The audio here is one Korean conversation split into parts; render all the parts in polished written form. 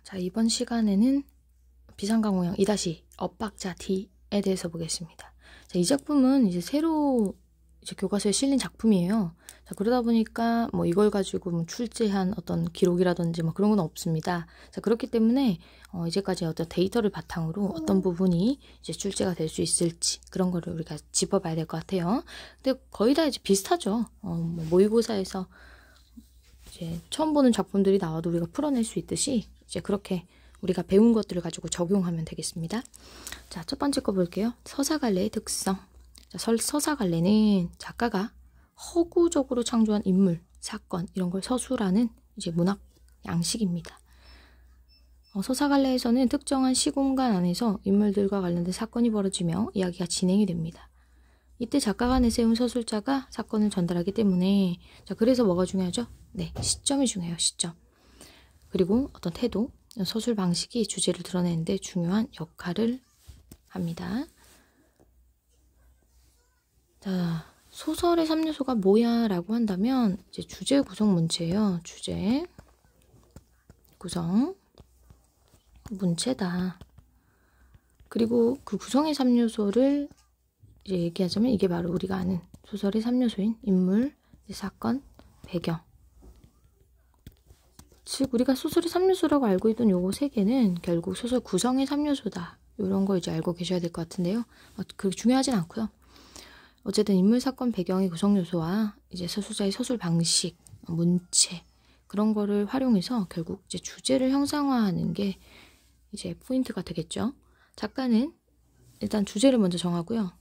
자, 이번 시간에는 비상강호형 2- 엇박자 D에 대해서 보겠습니다. 자, 이 작품은 이제 새로 교과서에 실린 작품이에요. 자, 그러다 보니까 뭐 이걸 가지고 뭐 출제한 어떤 기록이라든지 뭐 그런 건 없습니다. 자, 그렇기 때문에 이제까지 어떤 데이터를 바탕으로 어떤 부분이 이제 출제가 될 수 있을지 그런 거를 우리가 짚어봐야 될 것 같아요. 근데 거의 다 이제 비슷하죠. 뭐 모의고사에서 이제 처음 보는 작품들이 나와도 우리가 풀어낼 수 있듯이 이제 그렇게 우리가 배운 것들을 가지고 적용하면 되겠습니다. 자, 첫 번째 거 볼게요. 서사갈래의 특성. 자, 서사갈래는 작가가 허구적으로 창조한 인물, 사건 이런 걸 서술하는 이제 문학 양식입니다. 서사갈래에서는 특정한 시공간 안에서 인물들과 관련된 사건이 벌어지며 이야기가 진행이 됩니다. 이때 작가가 내세운 서술자가 사건을 전달하기 때문에 자, 그래서 뭐가 중요하죠? 네, 시점이 중요해요. 시점. 그리고 어떤 태도, 서술 방식이 주제를 드러내는데 중요한 역할을 합니다. 자, 소설의 3요소가 뭐야? 라고 한다면 이제 주제 구성 문체예요. 주제 구성 문체다. 그리고 그 구성의 3요소를 이제 얘기하자면 이게 바로 우리가 아는 소설의 3요소인 인물, 사건, 배경. 즉 우리가 소설의 3요소라고 알고 있던 요거 3개는 결국 소설 구성의 3요소다. 이런 거 이제 알고 계셔야 될 것 같은데요. 그게 중요하진 않고요. 어쨌든 인물, 사건, 배경의 구성 요소와 이제 서술자의 서술 방식, 문체 그런 거를 활용해서 결국 이제 주제를 형상화하는 게 이제 포인트가 되겠죠. 작가는 일단 주제를 먼저 정하고요.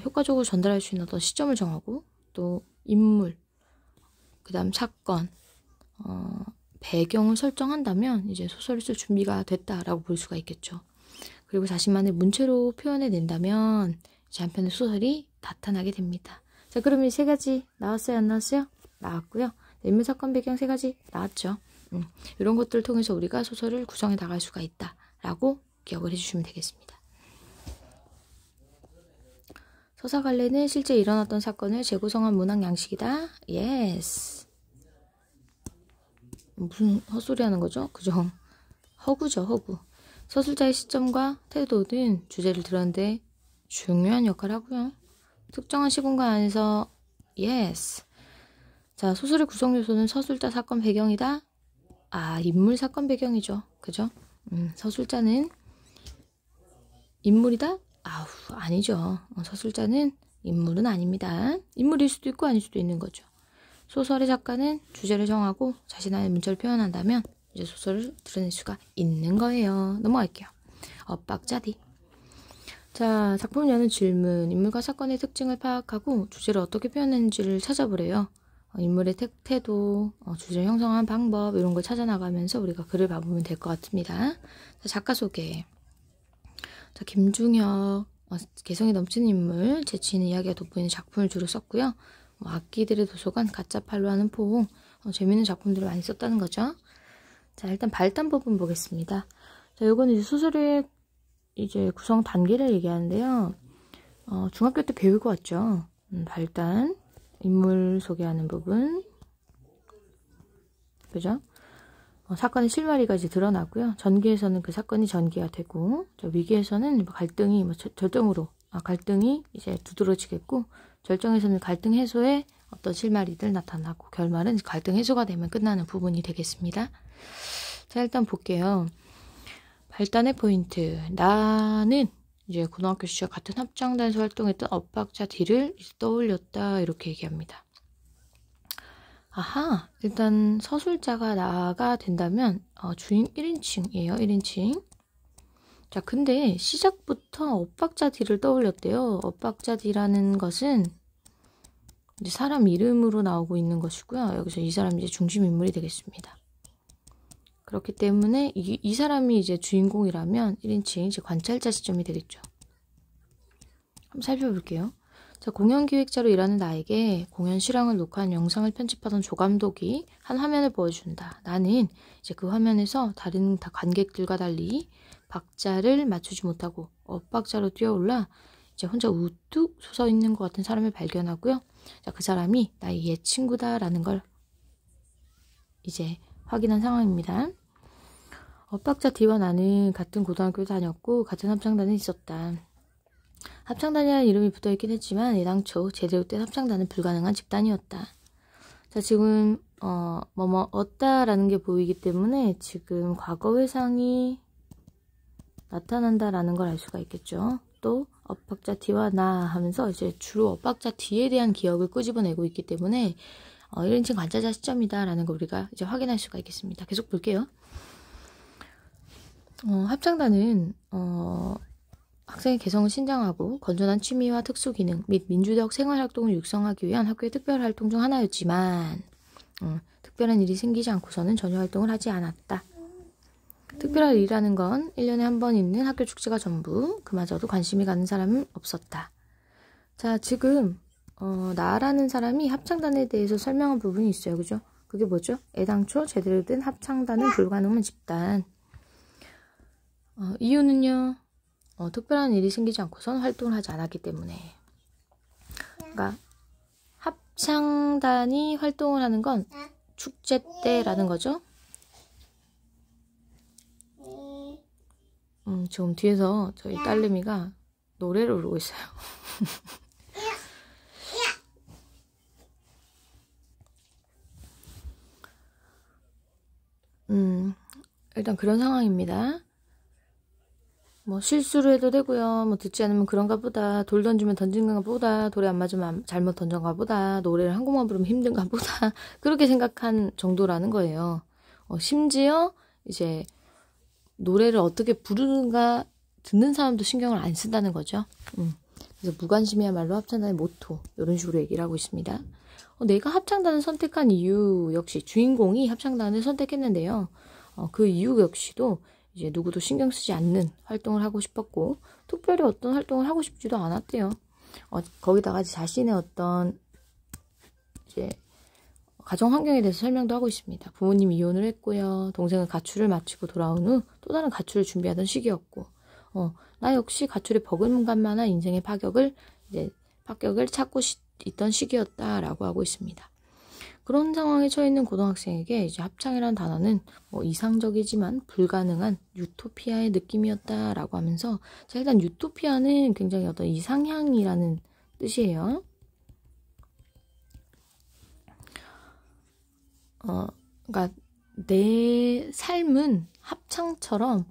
효과적으로 전달할 수 있는 어떤 시점을 정하고 또 인물, 그 다음 사건, 배경을 설정한다면 이제 소설을 쓸 준비가 됐다라고 볼 수가 있겠죠. 그리고 자신만의 문체로 표현해낸다면 이제 한편의 소설이 나타나게 됩니다. 자, 그러면 이 3가지 나왔어요? 안 나왔어요? 나왔고요. 인물, 사건, 배경 3가지 나왔죠. 이런 것들을 통해서 우리가 소설을 구성해 나갈 수가 있다라고 기억을 해주시면 되겠습니다. 서사갈래는 실제 일어났던 사건을 재구성한 문학 양식이다. 예스. 무슨 헛소리 하는 거죠? 그죠? 허구죠, 허구. 서술자의 시점과 태도는 주제를 드러내는데 중요한 역할을 하고요. 특정한 시공간 안에서 예스. 자, 소설의 구성 요소는 서술자, 사건, 배경이다. 인물, 사건, 배경이죠. 그죠? 서술자는 인물이다? 아니죠. 서술자는 인물은 아닙니다. 인물일 수도 있고 아닐 수도 있는 거죠. 소설의 작가는 주제를 정하고 자신의 문체를 표현한다면 이제 소설을 드러낼 수가 있는 거예요. 넘어갈게요. 엇박자 D. 자, 작품을 여는 질문. 인물과 사건의 특징을 파악하고 주제를 어떻게 표현했는지를 찾아보래요. 인물의 태도, 주제를 형성한 방법 이런 걸 찾아나가면서 우리가 글을 봐보면 될 것 같습니다. 자, 작가 소개. 자, 김중혁. 개성이 넘치는 인물, 재치 있는 이야기가 돋보이는 작품을 주로 썼고요. 악기들의 도서관, 가짜팔로 하는 포옹, 재미있는 작품들을 많이 썼다는 거죠. 자, 일단 발단 부분 보겠습니다. 자, 요거는 이제 소설의 이제 구성 단계를 얘기하는데요. 중학교 때 배울 것 같죠? 발단, 인물 소개하는 부분, 그죠? 사건의 실마리가 이제 드러나고요. 전기에서는 그 사건이 전개가 되고, 위기에서는 갈등이 절정으로, 갈등이 이제 두드러지겠고, 절정에서는 갈등 해소에 어떤 실마리들 나타나고, 결말은 갈등 해소가 되면 끝나는 부분이 되겠습니다. 자, 일단 볼게요. 발단의 포인트. 나는 이제 고등학교 시절 같은 합창단에서 활동했던 엇박자 D를 떠올렸다. 이렇게 얘기합니다. 일단 서술자가 나가 된다면 주인 1인칭이에요. 1인칭. 자, 근데 시작부터 엇박자 D를 떠올렸대요. 엇박자 D라는 것은 이제 사람 이름으로 나오고 있는 것이고요. 여기서 이 사람이 이제 중심 인물이 되겠습니다. 그렇기 때문에 이 사람이 이제 주인공이라면 1인칭 이제 관찰자 시점이 되겠죠. 한번 살펴볼게요. 자, 공연 기획자로 일하는 나에게 공연 실황을 녹화한 영상을 편집하던 조감독이 한 화면을 보여준다. 나는 이제 그 화면에서 다른 관객들과 달리 박자를 맞추지 못하고 엇박자로 뛰어올라 이제 혼자 우뚝 솟아 있는 것 같은 사람을 발견하고요. 자, 그 사람이 나의 옛 친구다라는 걸 이제 확인한 상황입니다. 엇박자 D와 나는 같은 고등학교에 다녔고 같은 합창단에 있었다. 합창단이라는 이름이 붙어있긴 했지만 애당초 제대로 된 합창단은 불가능한 집단이었다. 자, 지금 얻다라는 게 보이기 때문에 지금 과거 회상이 나타난다라는 걸 알 수가 있겠죠. 또 엇박자 D와 나 하면서 이제 주로 엇박자 D에 대한 기억을 끄집어내고 있기 때문에 1인칭 관찰자 시점이다 라는 걸 우리가 이제 확인할 수가 있겠습니다. 계속 볼게요. 합창단은 학생의 개성을 신장하고 건전한 취미와 특수 기능 및 민주적 생활활동을 육성하기 위한 학교의 특별활동 중 하나였지만 특별한 일이 생기지 않고서는 전혀 활동을 하지 않았다. 특별한 일이라는 건 1년에 한 번 있는 학교 축제가 전부, 그마저도 관심이 가는 사람은 없었다. 자, 지금 나라는 사람이 합창단에 대해서 설명한 부분이 있어요. 그죠? 그게 뭐죠? 애당초 제대로 된 합창단은 불가능한 집단. 이유는요. 특별한 일이 생기지 않고선 활동을 하지 않았기 때문에. 그러니까 합창단이 활동을 하는 건 축제 때라는 거죠. 지금 뒤에서 저희 딸내미가 노래를 부르고 있어요. 일단 그런 상황입니다. 뭐 실수를 해도 되고요. 뭐 듣지 않으면 그런가 보다. 돌 던지면 던진가 보다. 돌에 안 맞으면 잘못 던져가 보다. 노래를 한 곡만 부르면 힘든가 보다. 그렇게 생각한 정도라는 거예요. 심지어 이제 노래를 어떻게 부르는가 듣는 사람도 신경을 안 쓴다는 거죠. 그래서 무관심이야말로 합창단의 모토, 이런 식으로 얘기를 하고 있습니다. 내가 합창단을 선택한 이유 역시 주인공이 합창단을 선택했는데요. 그 이유 역시도 이제 누구도 신경 쓰지 않는 활동을 하고 싶었고 특별히 어떤 활동을 하고 싶지도 않았대요. 거기다가 자신의 어떤 이제 가정 환경에 대해서 설명도 하고 있습니다. 부모님이 이혼을 했고요. 동생은 가출을 마치고 돌아온 후 또 다른 가출을 준비하던 시기였고 나 역시 가출에 버금갈 만한 인생의 파격을 찾고 있던 시기였다라고 하고 있습니다. 그런 상황에 처해 있는 고등학생에게 이제 합창이라는 단어는 이상적이지만 불가능한 유토피아의 느낌이었다라고 하면서 자, 일단 유토피아는 굉장히 어떤 이상향이라는 뜻이에요. 그러니까 내 삶은 합창처럼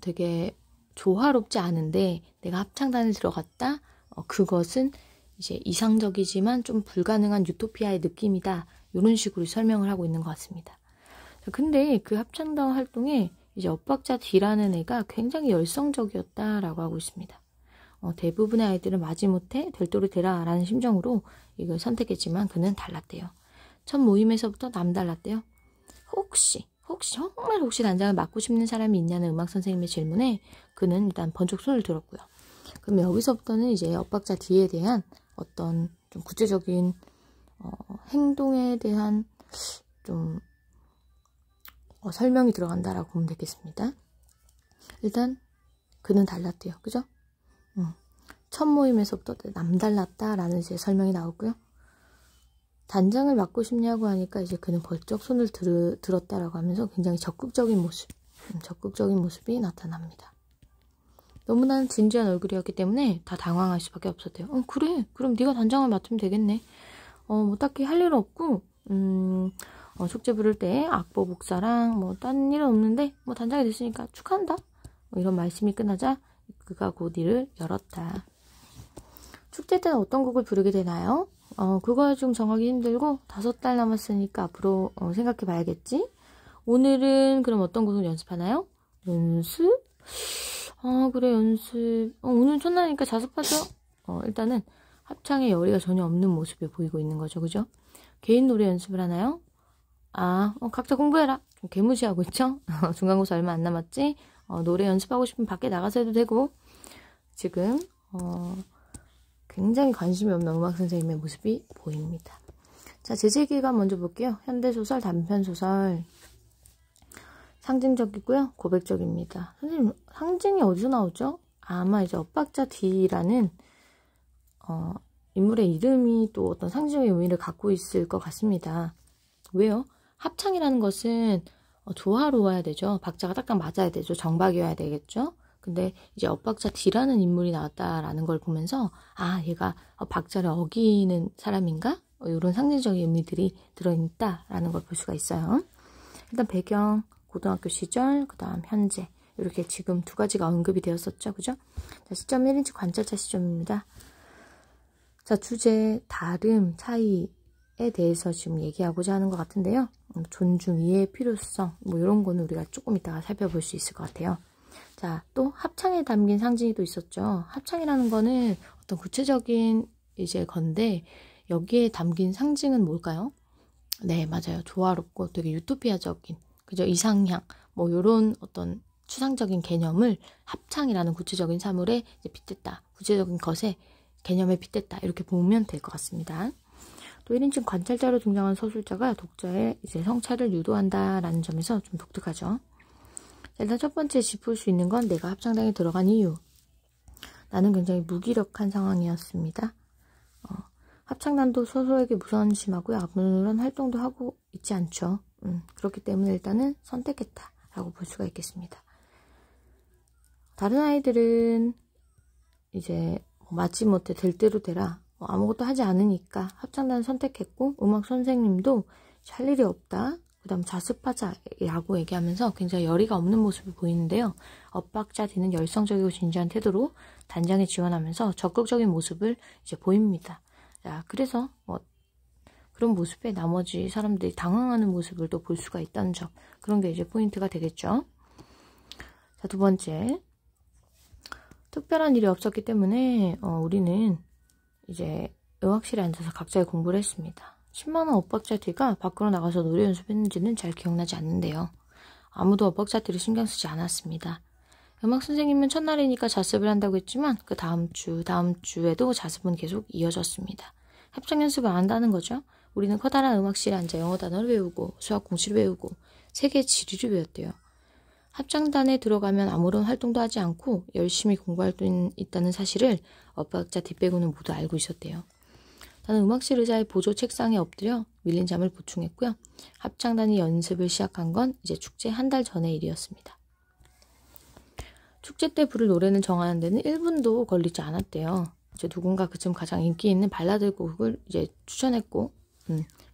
되게 조화롭지 않은데 내가 합창단에 들어갔다. 그것은 이제 이상적이지만 좀 불가능한 유토피아의 느낌이다. 이런 식으로 설명을 하고 있는 것 같습니다. 근데 그 합창단 활동에 이제 엇박자 D라는 애가 굉장히 열성적이었다라고 하고 있습니다. 대부분의 아이들은 마지못해 별도로 되라 라는 심정으로 이걸 선택했지만 그는 달랐대요. 첫 모임에서부터 남달랐대요. 정말 혹시 단장을 맡고 싶은 사람이 있냐는 음악 선생님의 질문에 그는 일단 번쩍 손을 들었고요. 그럼 여기서부터는 이제 엇박자 D에 대한 어떤 좀 구체적인 행동에 대한 좀 설명이 들어간다라고 보면 되겠습니다. 일단 그는 달랐대요. 그죠? 첫 모임에서부터 남달랐다라는 이제 설명이 나오고요. 단장을 맡고 싶냐고 하니까 이제 그는 벌쩍 손을 들었다라고 하면서 굉장히 적극적인 모습이 나타납니다. 너무나 진지한 얼굴이었기 때문에 다 당황할 수밖에 없었대요. 그래, 그럼 네가 단장을 맡으면 되겠네. 뭐 딱히 할 일은 없고 축제 부를 때 악보 복사랑 뭐 딴 일은 없는데 뭐 단장이 됐으니까 축하한다. 이런 말씀이 끝나자 그가 곧 이를 열었다. 축제 때는 어떤 곡을 부르게 되나요? 그거 좀 정하기 힘들고 5달 남았으니까 앞으로 생각해 봐야겠지. 오늘은 그럼 어떤 곡을 연습하나요? 연습? 그래, 연습. 오늘 첫날이니까 자습하죠? 일단은 합창에 열의가 전혀 없는 모습이 보이고 있는 거죠. 그죠? 개인 노래 연습을 하나요? 각자 공부해라. 좀 개무시하고 있죠? 중간고사 얼마 안 남았지? 노래 연습하고 싶으면 밖에 나가서 해도 되고 지금 굉장히 관심이 없는 음악 선생님의 모습이 보입니다. 자, 재질기관 먼저 볼게요. 현대소설, 단편소설. 상징적이고요. 고백적입니다. 선생님, 상징이 어디서 나오죠? 아마 이제 엇박자 D라는 인물의 이름이 또 어떤 상징의 의미를 갖고 있을 것 같습니다. 왜요? 합창이라는 것은 조화로워야 되죠. 박자가 딱딱 맞아야 되죠. 정박이어야 되겠죠. 근데 이제 엇박자 D라는 인물이 나왔다라는 걸 보면서 얘가 박자를 어기는 사람인가? 이런 상징적인 의미들이 들어있다라는 걸 볼 수가 있어요. 일단 배경, 고등학교 시절, 그 다음 현재 이렇게 지금 두 가지가 언급이 되었었죠. 그죠? 자, 시점 1인치 관찰자 시점입니다. 자, 주제, 다름, 차이에 대해서 지금 얘기하고자 하는 것 같은데요. 존중, 이해의 필요성, 이런 거는 우리가 조금 이따가 살펴볼 수 있을 것 같아요. 자, 또 합창에 담긴 상징이 또 있었죠. 합창이라는 거는 어떤 구체적인 이제 건데, 여기에 담긴 상징은 뭘까요? 네, 맞아요. 조화롭고 되게 유토피아적인, 그죠? 이상향, 요런 어떤 추상적인 개념을 합창이라는 구체적인 사물에 이제 빗댔다. 구체적인 것에 개념에 빗댔다. 이렇게 보면 될 것 같습니다. 또 1인칭 관찰자로 등장한 서술자가 독자의 이제 성찰을 유도한다라는 점에서 좀 독특하죠. 일단 첫 번째 짚을 수 있는 건 내가 합창단에 들어간 이유. 나는 굉장히 무기력한 상황이었습니다. 합창단도 스스로에게 무관심하고요. 아무런 활동도 하고 있지 않죠. 그렇기 때문에 일단은 선택했다라고 볼 수가 있겠습니다. 다른 아이들은 이제 마지못해 될 대로 되라. 아무것도 하지 않으니까 합창단 선택했고, 음악 선생님도 할 일이 없다. 그 다음 자습하자라고 얘기하면서 굉장히 열의가 없는 모습을 보이는데요. 엇박자 D는 열성적이고 진지한 태도로 단장에 지원하면서 적극적인 모습을 이제 보입니다. 자, 그래서 그런 모습에 나머지 사람들이 당황하는 모습을 또 볼 수가 있다는 점. 그런 게 이제 포인트가 되겠죠. 자, 두 번째. 특별한 일이 없었기 때문에 우리는 이제 음악실에 앉아서 각자의 공부를 했습니다. 10만원 엇박자 D가 밖으로 나가서 노래 연습했는지는 잘 기억나지 않는데요. 아무도 엇박자 D를 신경 쓰지 않았습니다. 음악 선생님은 첫날이니까 자습을 한다고 했지만 그 다음 주에도 자습은 계속 이어졌습니다. 합창 연습을 안 한다는 거죠. 우리는 커다란 음악실에 앉아 영어 단어를 외우고 수학 공식을 외우고 세계 지리를 외웠대요. 합창단에 들어가면 아무런 활동도 하지 않고 열심히 공부할 수 있다는 사실을 엇박자 D 빼고는 모두 알고 있었대요. 나는 음악실 의자의 보조 책상에 엎드려 밀린 잠을 보충했고요. 합창단이 연습을 시작한 건 이제 축제 한 달 전의 일이었습니다. 축제 때 부를 노래는 정하는 데는 1분도 걸리지 않았대요. 이제 누군가 그쯤 가장 인기 있는 발라드 곡을 이제 추천했고,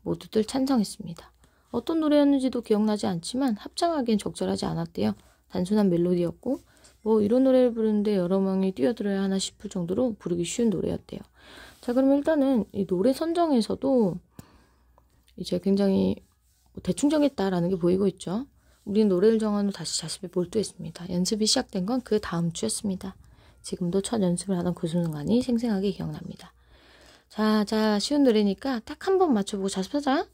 모두들 찬성했습니다. 어떤 노래였는지도 기억나지 않지만 합창하기엔 적절하지 않았대요. 단순한 멜로디였고, 이런 노래를 부르는데 여러 명이 뛰어들어야 하나 싶을 정도로 부르기 쉬운 노래였대요. 자, 그럼 일단은 이 노래 선정에서도 이제 굉장히 대충 정했다라는 게 보이고 있죠. 우리는 노래를 정한 후 다시 자습에 몰두했습니다. 연습이 시작된 건 그 다음 주였습니다. 지금도 첫 연습을 하던 그 순간이 생생하게 기억납니다. 자, 쉬운 노래니까 딱 한 번 맞춰보고 자습하자.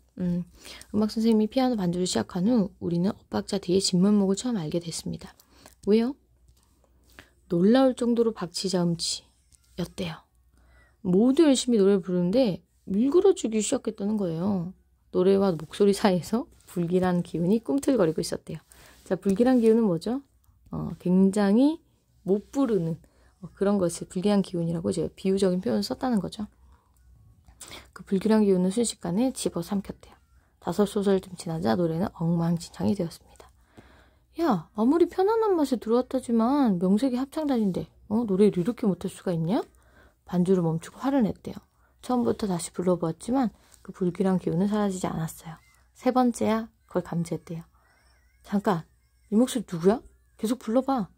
음악 선생님이 피아노 반주를 시작한 후 우리는 엇박자 D의 진면목을 처음 알게 됐습니다. 왜요? 놀라울 정도로 박치자 음치였대요. 모두 열심히 노래를 부르는데 밀그러주기 시작했다는 거예요. 노래와 목소리 사이에서 불길한 기운이 꿈틀거리고 있었대요. 자, 불길한 기운은 뭐죠? 굉장히 못 부르는 그런 것을 불길한 기운이라고 이제 비유적인 표현을 썼다는 거죠. 그 불길한 기운은 순식간에 집어삼켰대요. 5소절쯤 지나자 노래는 엉망진창이 되었습니다. 야, 아무리 편안한 맛에 들어왔다지만 명색이 합창단인데 노래를 이렇게 못할 수가 있냐? 반주를 멈추고 화를 냈대요. 처음부터 다시 불러보았지만 그 불길한 기운은 사라지지 않았어요. 세 번째야 그걸 감지했대요. 잠깐, 이 목소리 누구야? 계속 불러봐.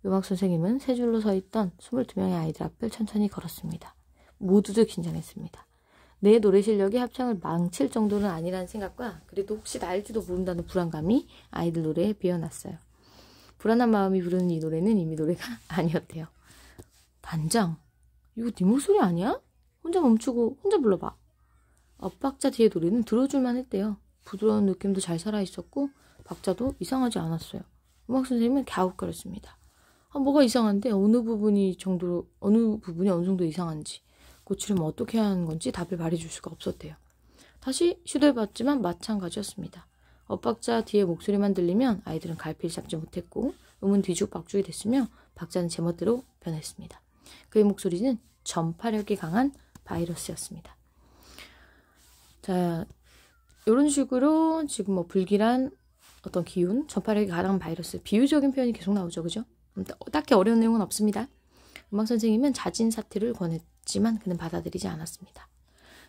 음악 선생님은 세 줄로 서 있던 22명의 아이들 앞을 천천히 걸었습니다. 모두들 긴장했습니다. 내 노래 실력이 합창을 망칠 정도는 아니라는 생각과 그래도 혹시 나일지도 모른다는 불안감이 아이들 노래에 비어났어요. 불안한 마음이 부르는 이 노래는 이미 노래가 아니었대요. 단장, 이거 네 목소리 아니야? 혼자 멈추고 혼자 불러봐. 엇박자 D의 노래는 들어줄만 했대요. 부드러운 느낌도 잘 살아있었고 박자도 이상하지 않았어요. 음악 선생님은 갸웃거렸습니다. 뭐가 이상한데 어느 부분이 어느 정도 이상한지 고치려면 어떻게 해야 하는 건지 답을 말해줄 수가 없었대요. 다시 시도해봤지만 마찬가지였습니다. 엇박자 D의 목소리만 들리면 아이들은 갈피를 잡지 못했고 음은 뒤죽박죽이 됐으며 박자는 제멋대로 변했습니다. 그의 목소리는 전파력이 강한 바이러스였습니다. 자, 이런 식으로 지금 불길한 어떤 기운, 전파력이 가능한 바이러스, 비유적인 표현이 계속 나오죠. 그죠? 딱히 어려운 내용은 없습니다. 음악 선생님은 자진 사퇴를 권했지만 그는 받아들이지 않았습니다.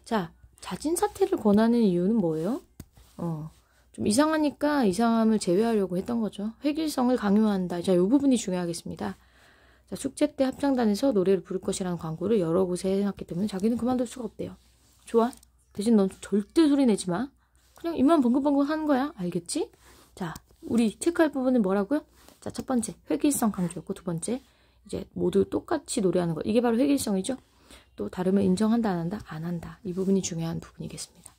자, 자진 사퇴를 권하는 이유는 뭐예요? 좀 이상하니까 이상함을 제외하려고 했던 거죠. 획일성을 강요한다. 자, 이 부분이 중요하겠습니다. 자, 숙제 때 합창단에서 노래를 부를 것이라는 광고를 여러 곳에 해놨기 때문에 자기는 그만둘 수가 없대요. 좋아. 대신 넌 절대 소리 내지 마. 그냥 입만 벙긋벙긋 하는 거야. 알겠지? 자, 우리 체크할 부분은 뭐라고요? 자, 첫 번째, 획일성 강조였고, 두 번째, 이제 모두 똑같이 노래하는 것. 이게 바로 획일성이죠? 또 다름을 인정한다, 안 한다? 안 한다. 이 부분이 중요한 부분이겠습니다.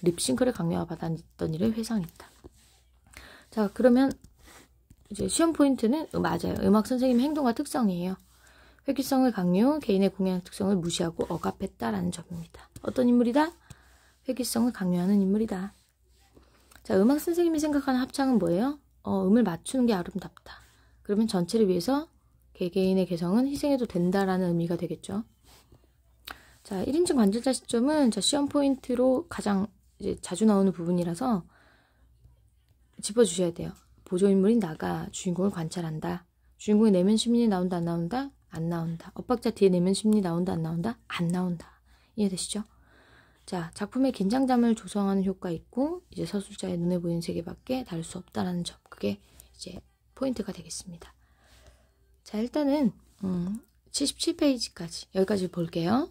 립싱크를 강요받았던 일을 회상했다. 자, 그러면 이제 시험 포인트는 맞아요. 음악 선생님의 행동과 특성이에요. 획일성을 강요, 개인의 공연 특성을 무시하고 억압했다라는 점입니다. 어떤 인물이다? 획일성을 강요하는 인물이다. 자, 음악 선생님이 생각하는 합창은 뭐예요? 음을 맞추는 게 아름답다. 그러면 전체를 위해서 개개인의 개성은 희생해도 된다라는 의미가 되겠죠. 자, 1인칭 관찰자 시점은 시험 포인트로 가장 이제 자주 나오는 부분이라서 짚어주셔야 돼요. 보조인물인 나가 주인공을 관찰한다. 주인공의 내면 심리 나온다, 안 나온다? 안 나온다. 엇박자 뒤에 내면 심리 나온다, 안 나온다? 안 나온다. 이해되시죠? 자, 작품의 긴장감을 조성하는 효과 있고 이제 서술자의 눈에 보이는 세계밖에 다를 수 없다라는 점. 그게 이제 포인트가 되겠습니다. 자, 일단은 77페이지까지 여기까지 볼게요.